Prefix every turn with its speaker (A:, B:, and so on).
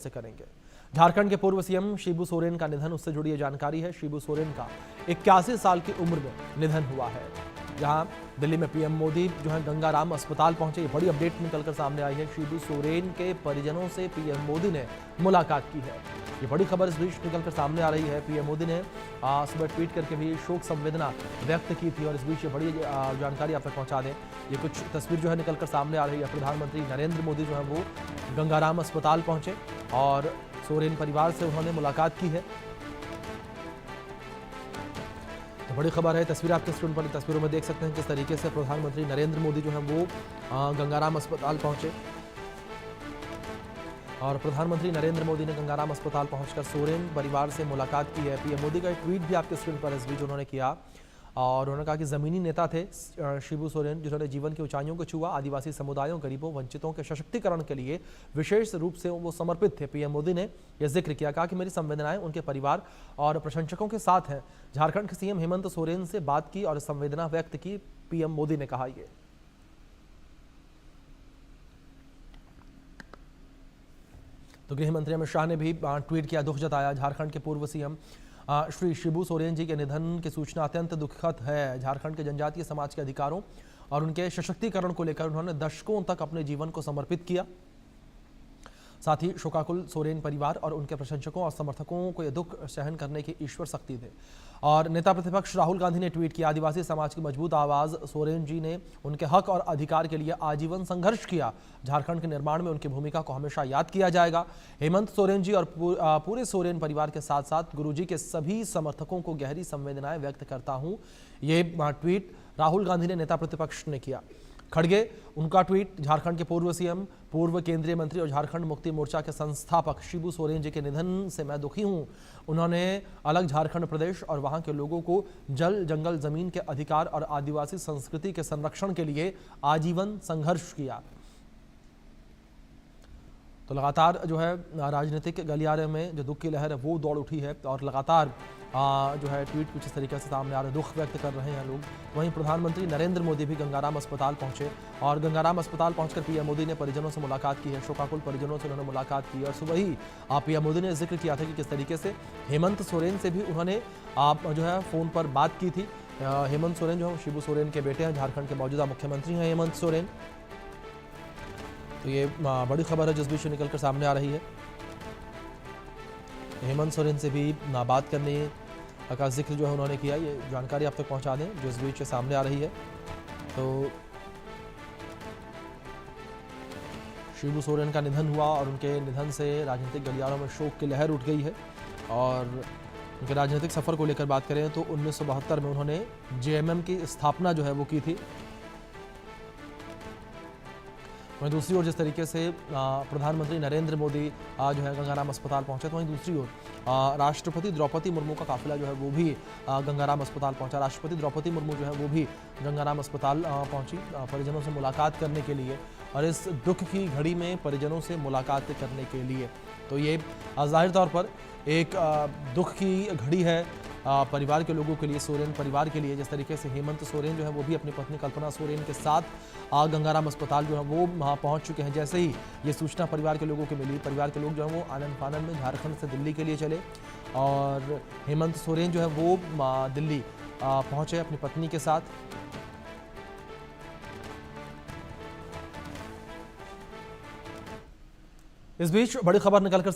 A: से करेंगे। झारखंड के पूर्व सीएम शिबू सोरेन का निधन, उससे जुड़ी ये जानकारी है। शिबू सोरेन का 81 साल की उम्र में निधन हुआ है। जहां दिल्ली में पीएम मोदी जो है गंगाराम अस्पताल पहुंचे, ये बड़ी अपडेट निकलकर सामने आई है। शिबू सोरेन के परिजनों से पीएम मोदी ने मुलाकात की है। ये बड़ी खबर इस बीच निकलकर सामने आ रही है। पीएम मोदी ने सुबह ट्वीट करके भी शोक संवेदना व्यक्त की थी और इस बीच ये बड़ी जानकारी आप तक पहुंचा दें। ये कुछ तस्वीर जो है निकलकर सामने आ रही है। प्रधानमंत्री नरेंद्र मोदी जो है वो गंगाराम अस्पताल पहुंचे और सोरेन परिवार से उन्होंने मुलाकात की है। तो बड़ी खबर है। तस्वीर आपके स्क्रीन पर तस्वीरों में देख सकते हैं किस तरीके से प्रधानमंत्री नरेंद्र मोदी जो है वो गंगाराम अस्पताल पहुंचे और प्रधानमंत्री नरेंद्र मोदी ने गंगाराम अस्पताल पहुंचकर सोरेन परिवार से मुलाकात की है। पीएम मोदी का एक ट्वीट भी आपके स्क्रीन पर इस बीच उन्होंने किया और उन्होंने कहा कि ज़मीनी नेता थे शिबू सोरेन, जिन्होंने जीवन की ऊंचाइयों को छुआ। आदिवासी समुदायों, गरीबों, वंचितों के सशक्तिकरण के लिए विशेष रूप से वो समर्पित थे। पीएम मोदी ने यह जिक्र किया, कहा कि मेरी संवेदनाएं उनके परिवार और प्रशंसकों के साथ हैं। झारखंड के सीएम हेमंत सोरेन से बात की और संवेदना व्यक्त की। पीएम मोदी ने कहा ये। तो गृह मंत्री अमित शाह ने भी ट्वीट किया, दुख जताया। झारखंड के पूर्व सीएम श्री शिबू सोरेन जी के निधन की सूचना अत्यंत दुखद है। झारखंड के जनजातीय समाज के अधिकारों और उनके सशक्तिकरण को लेकर उन्होंने दशकों तक अपने जीवन को समर्पित किया। साथ ही शोकाकुल सोरेन परिवार और उनके प्रशंसकों और समर्थकों को यह दुख सहन करने की ईश्वर शक्ति दे। और नेता प्रतिपक्ष राहुल गांधी ने ट्वीट किया, आदिवासी समाज की मजबूत आवाज सोरेन जी ने उनके हक और अधिकार के लिए आजीवन संघर्ष किया। झारखंड के निर्माण में उनकी भूमिका को हमेशा याद किया जाएगा। हेमंत सोरेन जी और पूरे सोरेन परिवार के साथ साथ गुरुजी के सभी समर्थकों को गहरी संवेदनाएं व्यक्त करता हूं। ये ट्वीट राहुल गांधी ने नेता प्रतिपक्ष ने किया। खड़गे, उनका ट्वीट, झारखंड के पूर्व सीएम, पूर्व केंद्रीय मंत्री और झारखंड मुक्ति मोर्चा के संस्थापक शिबू सोरेन जी के निधन से मैं दुखी हूं। उन्होंने अलग झारखंड प्रदेश और वहां के लोगों को जल, जंगल, जमीन के अधिकार और आदिवासी संस्कृति के संरक्षण के लिए आजीवन संघर्ष किया। तो लगातार जो है राजनीतिक गलियारे में जो दुख की लहर है वो दौड़ उठी है और लगातार जो है ट्वीट कुछ इस तरीके से सामने आ रहे, दुख व्यक्त कर रहे हैं लोग। वहीं प्रधानमंत्री नरेंद्र मोदी भी गंगाराम अस्पताल पहुंचे और गंगाराम अस्पताल पहुंचकर पीएम मोदी ने परिजनों से मुलाकात की है। शोकाकुल परिजनों से उन्होंने मुलाकात की और सुबह ही पीएम मोदी ने जिक्र किया था कि किस तरीके से हेमंत सोरेन से भी उन्होंने जो है फ़ोन पर बात की थी। हेमंत सोरेन जो है शिबू सोरेन के बेटे हैं, झारखंड के मौजूदा मुख्यमंत्री हैं हेमंत सोरेन। तो ये बड़ी खबर है जिस बीच निकलकर सामने आ रही है। हेमंत सोरेन से भी बात करने का जिक्र जो है उन्होंने किया। ये जानकारी आप तक पहुंचा दें जो इस बीच सामने आ रही है। तो शिबू सोरेन का निधन हुआ और उनके निधन से राजनीतिक गलियारों में शोक की लहर उठ गई है। और उनके राजनीतिक सफर को लेकर बात करें तो 1972 में उन्होंने जेएमएम की स्थापना जो है वो की थी। वहीं दूसरी ओर जिस तरीके से प्रधानमंत्री नरेंद्र मोदी जो है गंगाराम अस्पताल पहुंचे, तो वहीं दूसरी ओर राष्ट्रपति द्रौपदी मुर्मू का काफिला जो है वो भी गंगाराम अस्पताल पहुंचा। राष्ट्रपति द्रौपदी मुर्मू जो है वो भी गंगाराम अस्पताल पहुंची परिजनों से मुलाकात करने के लिए और इस दुख की घड़ी में परिजनों से मुलाकात करने के लिए। तो ये जाहिर तौर पर एक दुख की घड़ी है परिवार के लोगों के लिए, सोरेन परिवार के लिए। जिस तरीके से हेमंत सोरेन जो है वो भी अपनी पत्नी कल्पना सोरेन के साथ गंगाराम अस्पताल जो है वो वहाँ पहुँच चुके हैं। जैसे ही ये सूचना परिवार के लोगों को मिली, परिवार के लोग जो है वो आनंद फानन में झारखंड से दिल्ली के लिए चले और हेमंत सोरेन जो है वो दिल्ली पहुँचे अपनी पत्नी के साथ। इस बीच बड़ी खबर निकलकर